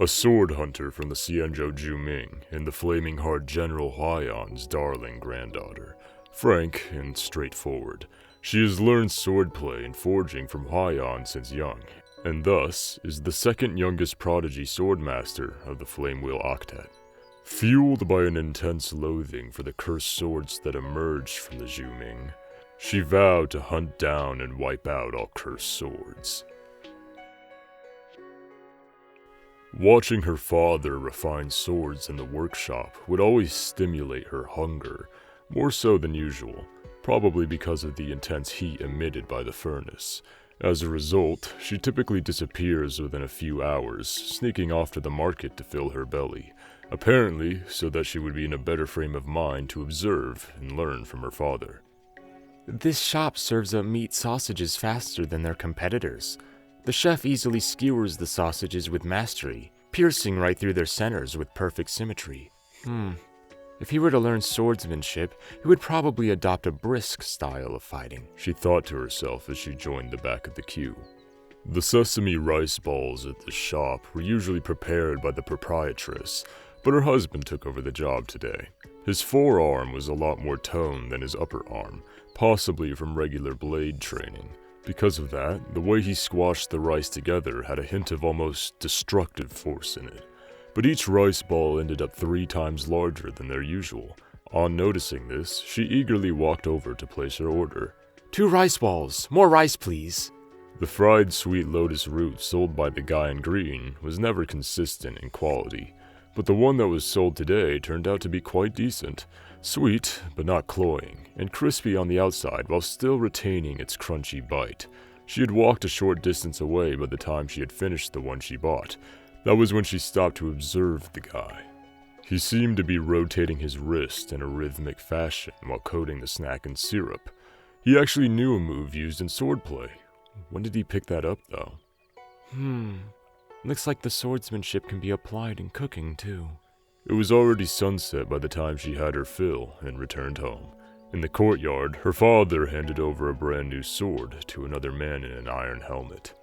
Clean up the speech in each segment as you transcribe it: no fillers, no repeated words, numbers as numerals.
A sword hunter from the Xianzhou Juming and the Flaming Heart General Huayan's darling granddaughter. Frank and straightforward. She has learned swordplay and forging from Huayan since young, and thus is the second youngest prodigy swordmaster of the Flamewheel Octet. Fueled by an intense loathing for the cursed swords that emerged from the Juming, she vowed to hunt down and wipe out all cursed swords. Watching her father refine swords in the workshop would always stimulate her hunger, more so than usual, probably because of the intense heat emitted by the furnace. As a result, she typically disappears within a few hours, sneaking off to the market to fill her belly, apparently so that she would be in a better frame of mind to observe and learn from her father. This shop serves up meat sausages faster than their competitors. The chef easily skewers the sausages with mastery, piercing right through their centers with perfect symmetry. If he were to learn swordsmanship, he would probably adopt a brisk style of fighting, she thought to herself as she joined the back of the queue. The sesame rice balls at the shop were usually prepared by the proprietress, but her husband took over the job today. His forearm was a lot more toned than his upper arm, possibly from regular blade training. Because of that, the way he squashed the rice together had a hint of almost destructive force in it. But each rice ball ended up 3 times larger than their usual. On noticing this, she eagerly walked over to place her order. 2 rice balls, more rice please. The fried sweet lotus root sold by the guy in green was never consistent in quality, but the one that was sold today turned out to be quite decent. Sweet, but not cloying, and crispy on the outside while still retaining its crunchy bite. She had walked a short distance away by the time she had finished the one she bought. That was when she stopped to observe the guy. He seemed to be rotating his wrist in a rhythmic fashion while coating the snack in syrup. He actually knew a move used in swordplay. When did he pick that up, though? Looks like the swordsmanship can be applied in cooking, too. It was already sunset by the time she had her fill and returned home. In the courtyard, her father handed over a brand new sword to another man in an iron helmet.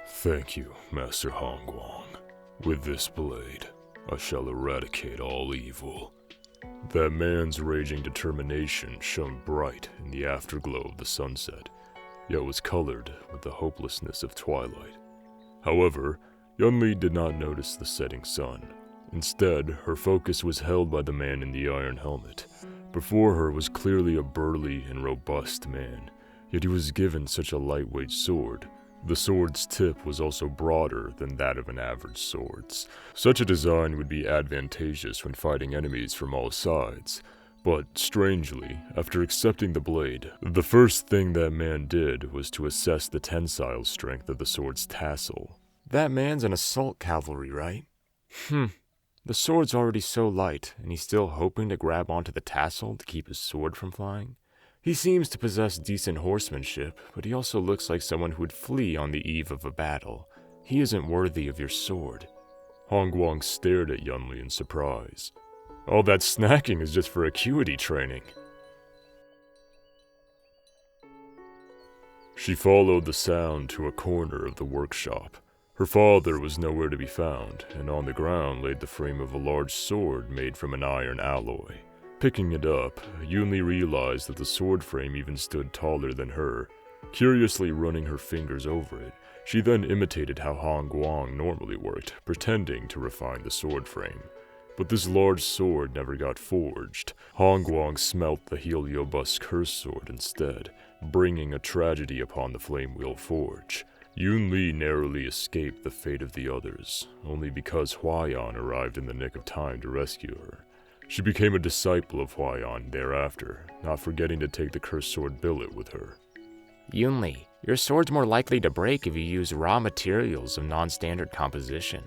"Thank you, Master Hongguang. With this blade, I shall eradicate all evil." That man's raging determination shone bright in the afterglow of the sunset, yet was colored with the hopelessness of twilight. However, Yunli did not notice the setting sun. Instead, her focus was held by the man in the iron helmet. Before her was clearly a burly and robust man, yet he was given such a lightweight sword. The sword's tip was also broader than that of an average sword's. Such a design would be advantageous when fighting enemies from all sides. But, strangely, after accepting the blade, the first thing that man did was to assess the tensile strength of the sword's tassel. That man's an assault cavalry, right? The sword's already so light, and he's still hoping to grab onto the tassel to keep his sword from flying? He seems to possess decent horsemanship, but he also looks like someone who would flee on the eve of a battle. He isn't worthy of your sword. Hongguang stared at Yunli in surprise. All that snacking is just for acuity training. She followed the sound to a corner of the workshop. Her father was nowhere to be found, and on the ground laid the frame of a large sword made from an iron alloy. Picking it up, Yunli realized that the sword frame even stood taller than her. Curiously running her fingers over it, she then imitated how Hongguang normally worked, pretending to refine the sword frame. But this large sword never got forged. Hongguang smelt the Heliobus curse sword instead, bringing a tragedy upon the Flamewheel Forge. Yunli narrowly escaped the fate of the others, only because Huayan arrived in the nick of time to rescue her. She became a disciple of Huayan thereafter, not forgetting to take the cursed sword billet with her. Yunli, your sword's more likely to break if you use raw materials of non-standard composition.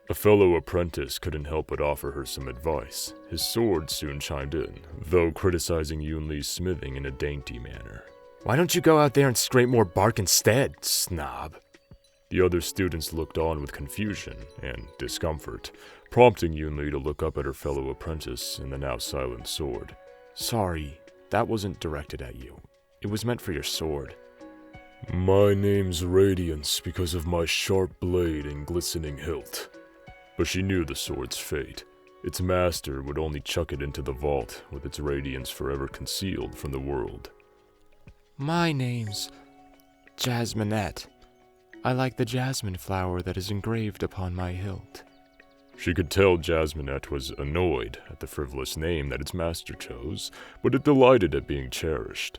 A fellow apprentice couldn't help but offer her some advice. His sword soon chimed in, though criticizing Yunli's smithing in a dainty manner. Why don't you go out there and scrape more bark instead, snob? The other students looked on with confusion and discomfort, prompting Yunli to look up at her fellow apprentice and the now silent sword. Sorry, that wasn't directed at you. It was meant for your sword. My name's Radiance because of my sharp blade and glistening hilt. but she knew the sword's fate. Its master would only chuck it into the vault, with its radiance forever concealed from the world. My name's Jasminette. I like the jasmine flower that is engraved upon my hilt. She could tell Jasminette was annoyed at the frivolous name that its master chose, but it delighted at being cherished.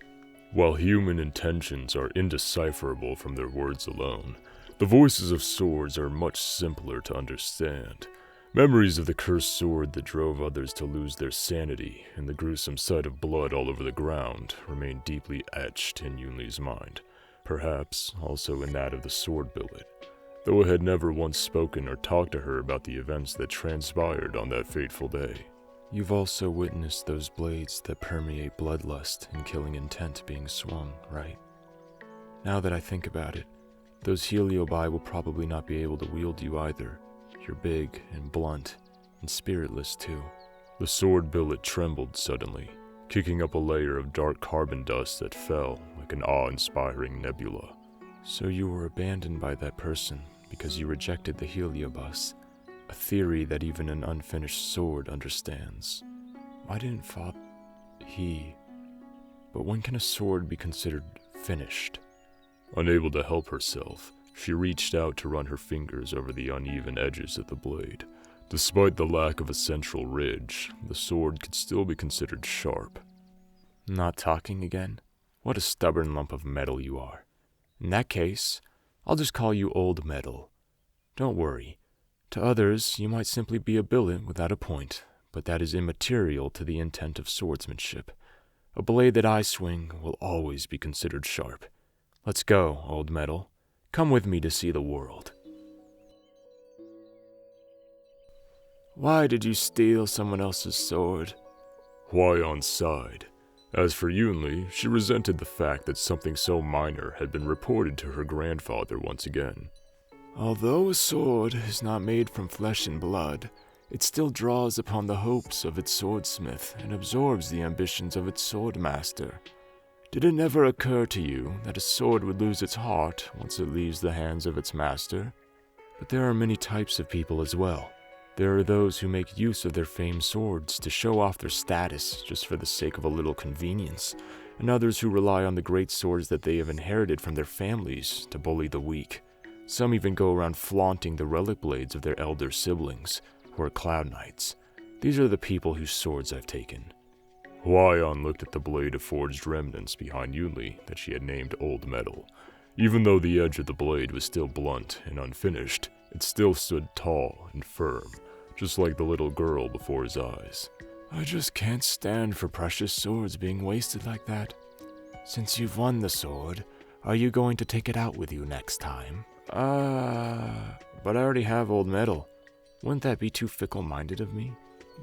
While human intentions are indecipherable from their words alone, the voices of swords are much simpler to understand. Memories of the cursed sword that drove others to lose their sanity and the gruesome sight of blood all over the ground remain deeply etched in Yunli's mind, perhaps also in that of the sword billet, though it had never once spoken or talked to her about the events that transpired on that fateful day. You've also witnessed those blades that permeate bloodlust and killing intent being swung, right? Now that I think about it, those heliobi will probably not be able to wield you either. You're big and blunt, and spiritless too. The sword billet trembled suddenly, kicking up a layer of dark carbon dust that fell like an awe-inspiring nebula. So you were abandoned by that person because you rejected the heliobus, a theory that even an unfinished sword understands. Why didn't But when can a sword be considered finished? Unable to help herself, she reached out to run her fingers over the uneven edges of the blade. Despite the lack of a central ridge, the sword could still be considered sharp. Not talking again? What a stubborn lump of metal you are. In that case, I'll just call you Old Metal. Don't worry. To others, you might simply be a billet without a point, but that is immaterial to the intent of swordsmanship. A blade that I swing will always be considered sharp. Let's go, Old Metal. Come with me to see the world. Why did you steal someone else's sword? Huayan sighed. As for Yunli, she resented the fact that something so minor had been reported to her grandfather once again. Although a sword is not made from flesh and blood, it still draws upon the hopes of its swordsmith and absorbs the ambitions of its swordmaster. Did it never occur to you that a sword would lose its heart once it leaves the hands of its master? But there are many types of people as well. There are those who make use of their famed swords to show off their status just for the sake of a little convenience, and others who rely on the great swords that they have inherited from their families to bully the weak. Some even go around flaunting the relic blades of their elder siblings, who are Cloud Knights. These are the people whose swords I've taken. Huayan looked at the blade of forged remnants behind Yunli that she had named Old Metal. Even though the edge of the blade was still blunt and unfinished, it still stood tall and firm, just like the little girl before his eyes. I just can't stand for precious swords being wasted like that. Since you've won the sword, are you going to take it out with you next time? But I already have Old Metal. Wouldn't that be too fickle-minded of me?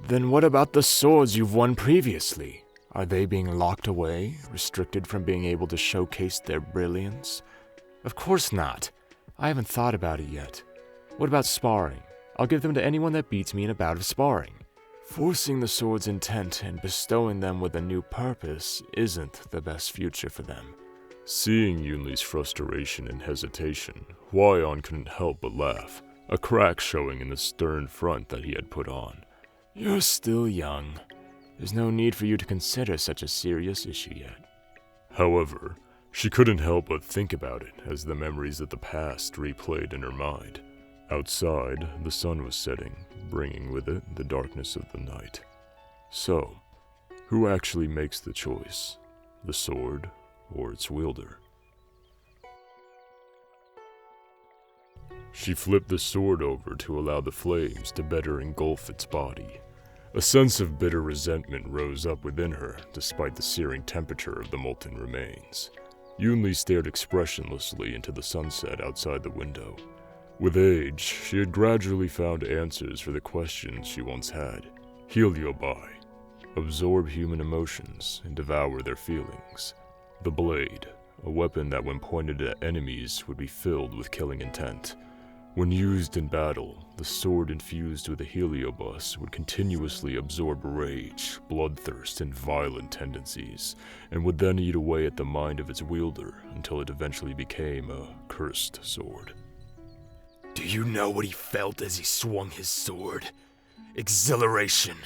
Then what about the swords you've won previously? Are they being locked away, restricted from being able to showcase their brilliance? Of course not. I haven't thought about it yet. What about sparring? I'll give them to anyone that beats me in a bout of sparring. Forcing the sword's intent and bestowing them with a new purpose isn't the best future for them. Seeing Yunli's frustration and hesitation, Huayan couldn't help but laugh, a crack showing in the stern front that he had put on. You're still young. There's no need for you to consider such a serious issue yet. However, she couldn't help but think about it as the memories of the past replayed in her mind. Outside, the sun was setting, bringing with it the darkness of the night. So, who actually makes the choice? The sword or its wielder? She flipped the sword over to allow the flames to better engulf its body. A sense of bitter resentment rose up within her, despite the searing temperature of the molten remains. Yunli stared expressionlessly into the sunset outside the window. With age, she had gradually found answers for the questions she once had. Heliobi. Absorb human emotions and devour their feelings. The blade, a weapon that when pointed at enemies would be filled with killing intent. When used in battle, the sword infused with a heliobus would continuously absorb rage, bloodthirst, and violent tendencies, and would then eat away at the mind of its wielder until it eventually became a cursed sword. Do you know what he felt as he swung his sword? Exhilaration,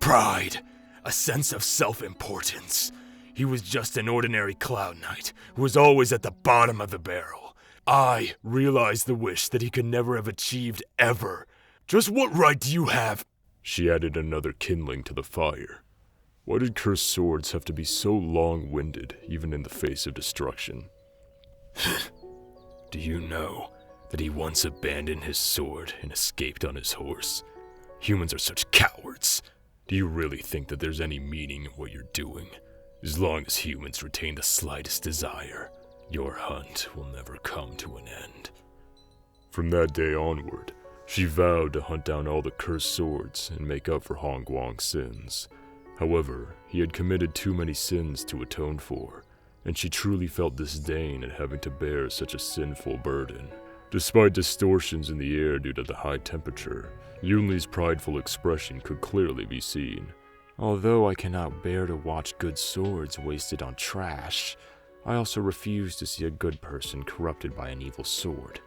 pride, a sense of self-importance. He was just an ordinary cloud knight who was always at the bottom of the barrel. I realized the wish that he could never have achieved ever. Just what right do you have? She added another kindling to the fire. Why did cursed swords have to be so long-winded, even in the face of destruction? Do you know that he once abandoned his sword and escaped on his horse? Humans are such cowards. Do you really think that there's any meaning in what you're doing? As long as humans retain the slightest desire, your hunt will never come to an end. From that day onward, she vowed to hunt down all the cursed swords and make up for Hong Guang's sins. However, he had committed too many sins to atone for, and she truly felt disdain at having to bear such a sinful burden. Despite distortions in the air due to the high temperature, Yunli's prideful expression could clearly be seen. Although I cannot bear to watch good swords wasted on trash, I also refuse to see a good person corrupted by an evil sword.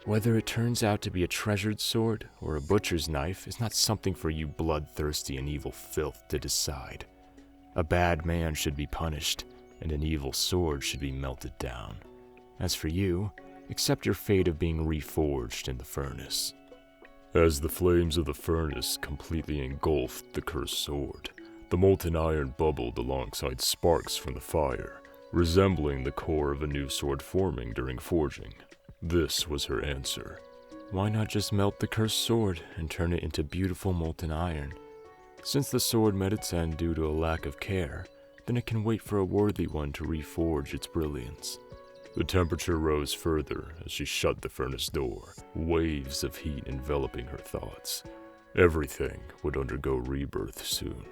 Whether it turns out to be a treasured sword or a butcher's knife is not something for you bloodthirsty and evil filth to decide. A bad man should be punished, and an evil sword should be melted down. As for you, accept your fate of being reforged in the furnace. As the flames of the furnace completely engulfed the cursed sword, the molten iron bubbled alongside sparks from the fire, resembling the core of a new sword forming during forging. This was her answer. Why not just melt the cursed sword and turn it into beautiful molten iron? Since the sword met its end due to a lack of care, then it can wait for a worthy one to reforge its brilliance. The temperature rose further as she shut the furnace door, waves of heat enveloping her thoughts. Everything would undergo rebirth soon.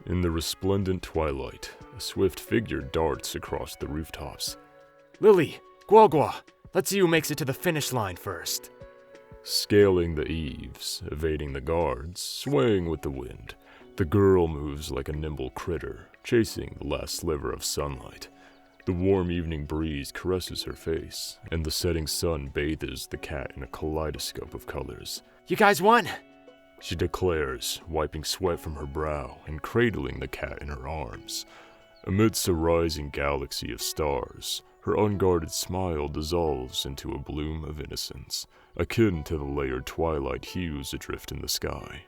In the resplendent twilight, a swift figure darts across the rooftops. Lily, Guagua, let's see who makes it to the finish line first. Scaling the eaves, evading the guards, swaying with the wind, the girl moves like a nimble critter, chasing the last sliver of sunlight. The warm evening breeze caresses her face, and the setting sun bathes the cat in a kaleidoscope of colors. You guys won! She declares, wiping sweat from her brow and cradling the cat in her arms. Amidst a rising galaxy of stars, her unguarded smile dissolves into a bloom of innocence, akin to the layered twilight hues adrift in the sky.